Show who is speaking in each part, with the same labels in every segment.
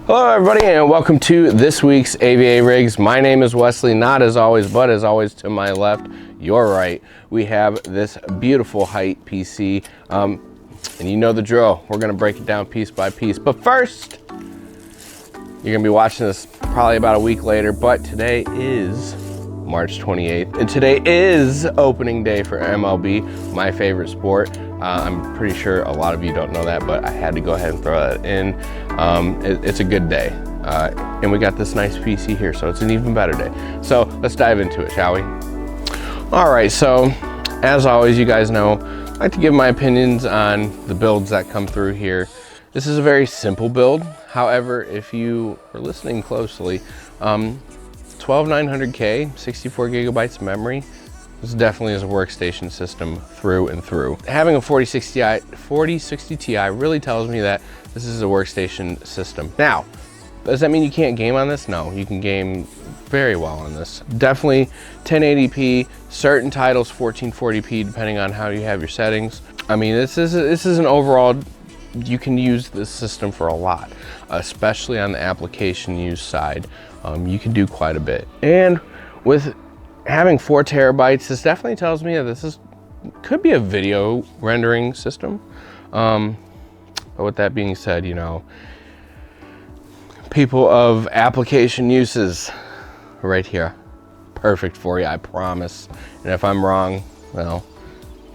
Speaker 1: Hello everybody and welcome to this week's AVARigs. My name is Wesley, not as always, but as always to my left, your right, we have this beautiful Hyte PC. And you know the drill, we're gonna break it down piece by piece. But first, you're gonna be watching this probably about a week later, but today is March 28th, and today is opening day for MLB, my favorite sport. I'm pretty sure a lot of you don't know that, but I had to go ahead and throw that in. It's a good day. And we got this nice PC here, so it's an even better day. So let's dive into it, shall we? All right, so as always, you guys know, I like to give my opinions on the builds that come through here. This is a very simple build. However, if you are listening closely, 12900K, 64 gigabytes of memory, this definitely is a workstation system through and through. Having a 4060 Ti really tells me that this is a workstation system. Now, does that mean you can't game on this? No, you can game very well on this. Definitely 1080p, certain titles 1440p depending on how you have your settings. I mean, this is an overall, you can use this system for a lot, especially on the application use side. You can do quite a bit. And with having 4 terabytes, this definitely tells me that this could be a video rendering system. But with that being said, you know, people of application uses right here, perfect for you, I promise. And if I'm wrong, well,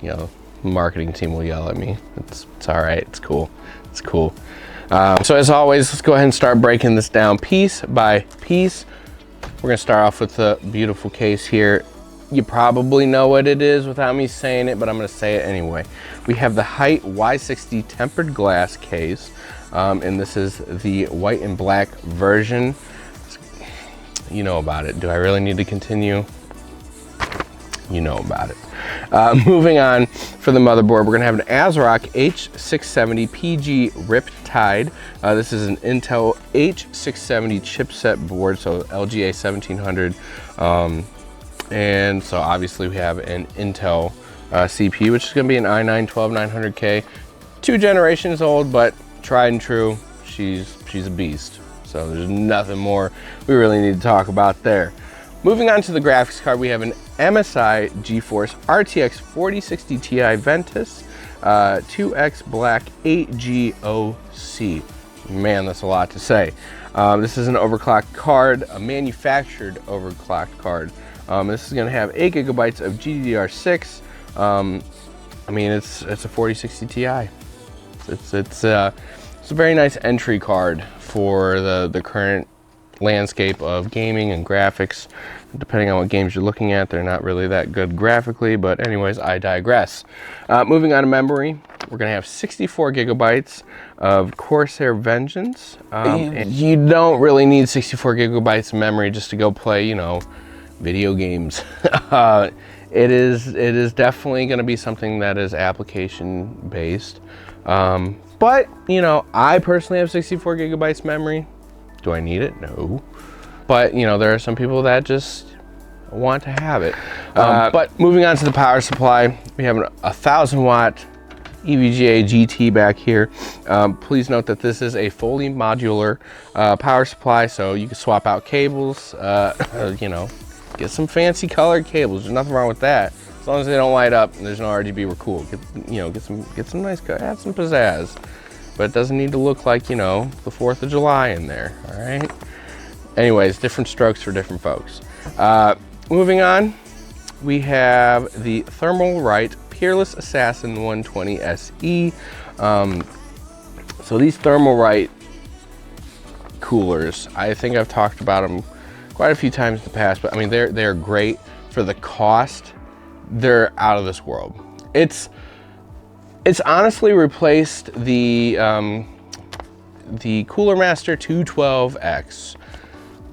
Speaker 1: you know, the marketing team will yell at me. It's all right, it's cool, it's cool. So as always, let's go ahead and start breaking this down piece by piece. We're gonna start off with the beautiful case here. You probably know what it is without me saying it, but I'm gonna say it anyway. We have the Hyte Y60 tempered glass case, and this is the white and black version. You know about it. Do I really need to continue? You know about it. Moving on, for the motherboard, we're gonna have an ASROCK H670 PG Riptide. This is an Intel H670 chipset board, so LGA 1700. And so obviously we have an Intel CPU, which is gonna be an i9-12900K. 2 generations old, but tried and true. She's a beast. So there's nothing more we really need to talk about there. Moving on to the graphics card, we have an MSI GeForce RTX 4060 Ti Ventus 2X Black 8G OC. Man, that's a lot to say. This is an overclocked card, a manufactured overclocked card. This is going to have 8 gigabytes of GDDR6. I mean, it's a 4060 Ti. It's a very nice entry card for the current landscape of gaming and graphics. Depending on what games you're looking at, they're not really that good graphically, but anyways, I digress. Moving on to memory, we're gonna have 64 gigabytes of CORSAIR Vengeance. And you don't really need 64 gigabytes of memory just to go play, you know, video games. It is definitely gonna be something that is application based. But, you know, I personally have 64 gigabytes memory. Do I need it? No. But, you know, there are some people that just want to have it. But moving on to the power supply, we have a 1000 watt EVGA GT back here. Please note that this is a fully modular power supply, so you can swap out cables, you know, get some fancy colored cables. There's nothing wrong with that. As long as they don't light up and there's no RGB, we're cool. Get some nice, add some pizzazz. But it doesn't need to look like, you know, the 4th of July in there, all right? Anyways, different strokes for different folks. Moving on, we have the Thermalright Peerless Assassin 120 SE. So these Thermalright coolers, I think I've talked about them quite a few times in the past, but I mean, they're great for the cost. They're out of this world. It's honestly replaced the Cooler Master 212X.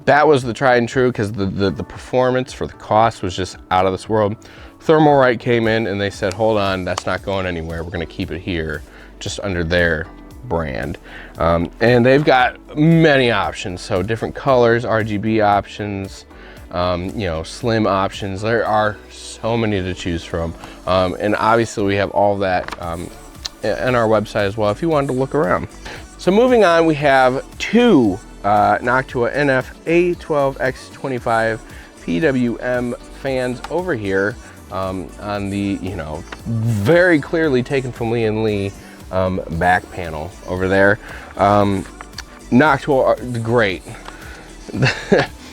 Speaker 1: That was the tried and true because the performance for the cost was just out of this world. Thermalright came in and they said, hold on, that's not going anywhere. We're gonna keep it here, just under their brand. And they've got many options. So different colors, RGB options, you know, slim options. There are so many to choose from. And obviously we have all that on our website as well if you wanted to look around. So moving on, we have 2 Noctua NF A12X25 PWM fans over here on the, you know, very clearly taken from Lee & Lee back panel over there. Noctua are great.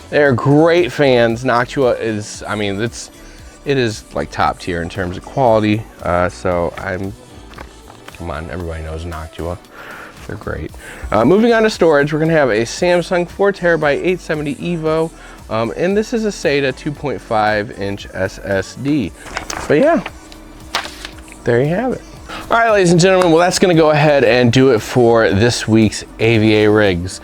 Speaker 1: They're great fans. Noctua is, I mean, it is like top tier in terms of quality. So come on, everybody knows Noctua. They're great. Moving on to storage, we're gonna have a Samsung 4TB 870 EVO, and this is a SATA 2.5-inch SSD. But yeah, there you have it. All right, ladies and gentlemen, well, that's gonna go ahead and do it for this week's AVARigs.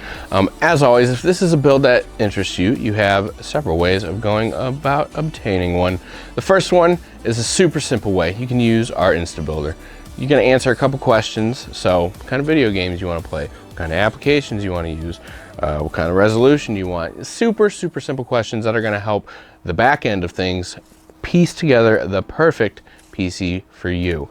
Speaker 1: As always, if this is a build that interests you, you have several ways of going about obtaining one. The first one is a super simple way. You can use our Instabuilder. You're gonna answer a couple questions. So what kind of video games you wanna play, what kind of applications you wanna use, what kind of resolution you want. Super, super simple questions that are gonna help the back end of things piece together the perfect PC for you.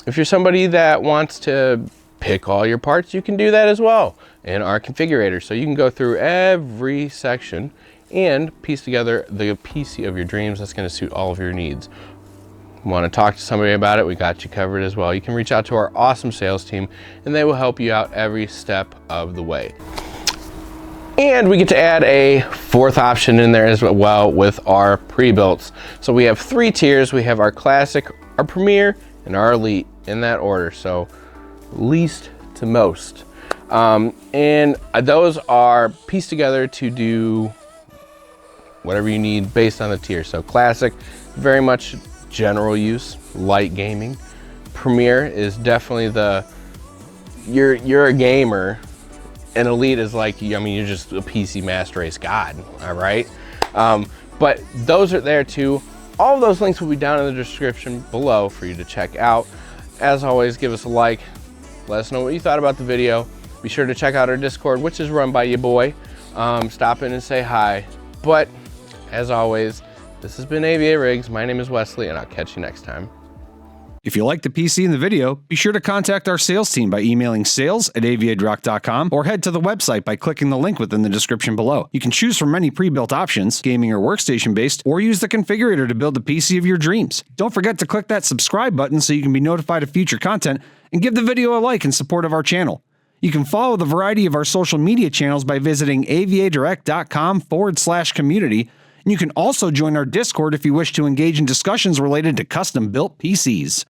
Speaker 1: If you're somebody that wants to pick all your parts, you can do that as well in our configurator. So you can go through every section and piece together the PC of your dreams that's gonna suit all of your needs. Want to talk to somebody about it, we got you covered as well. You can reach out to our awesome sales team and they will help you out every step of the way. And we get to add a fourth option in there as well with our pre-builts. So we have 3 tiers. We have our classic, our premier, and our elite in that order. So least to most. And those are pieced together to do whatever you need based on the tier. So classic, very much general use, light gaming. Premier is definitely you're a gamer, and elite is like, I mean, you're just a PC master race god, all right? But those are there too. All of those links will be down in the description below for you to check out. As always, give us a like, let us know what you thought about the video. Be sure to check out our Discord, which is run by your boy. Stop in and say hi. But as always, this has been AVARigs. My name is Wesley, and I'll catch you next time.
Speaker 2: If you like the PC in the video, be sure to contact our sales team by emailing sales@aviadrock.com or head to the website by clicking the link within the description below. You can choose from many pre-built options, gaming or workstation based, or use the configurator to build the PC of your dreams. Don't forget to click that subscribe button so you can be notified of future content, and give the video a like in support of our channel. You can follow the variety of our social media channels by visiting aviadirect.com/community. And you can also join our Discord if you wish to engage in discussions related to custom-built PCs.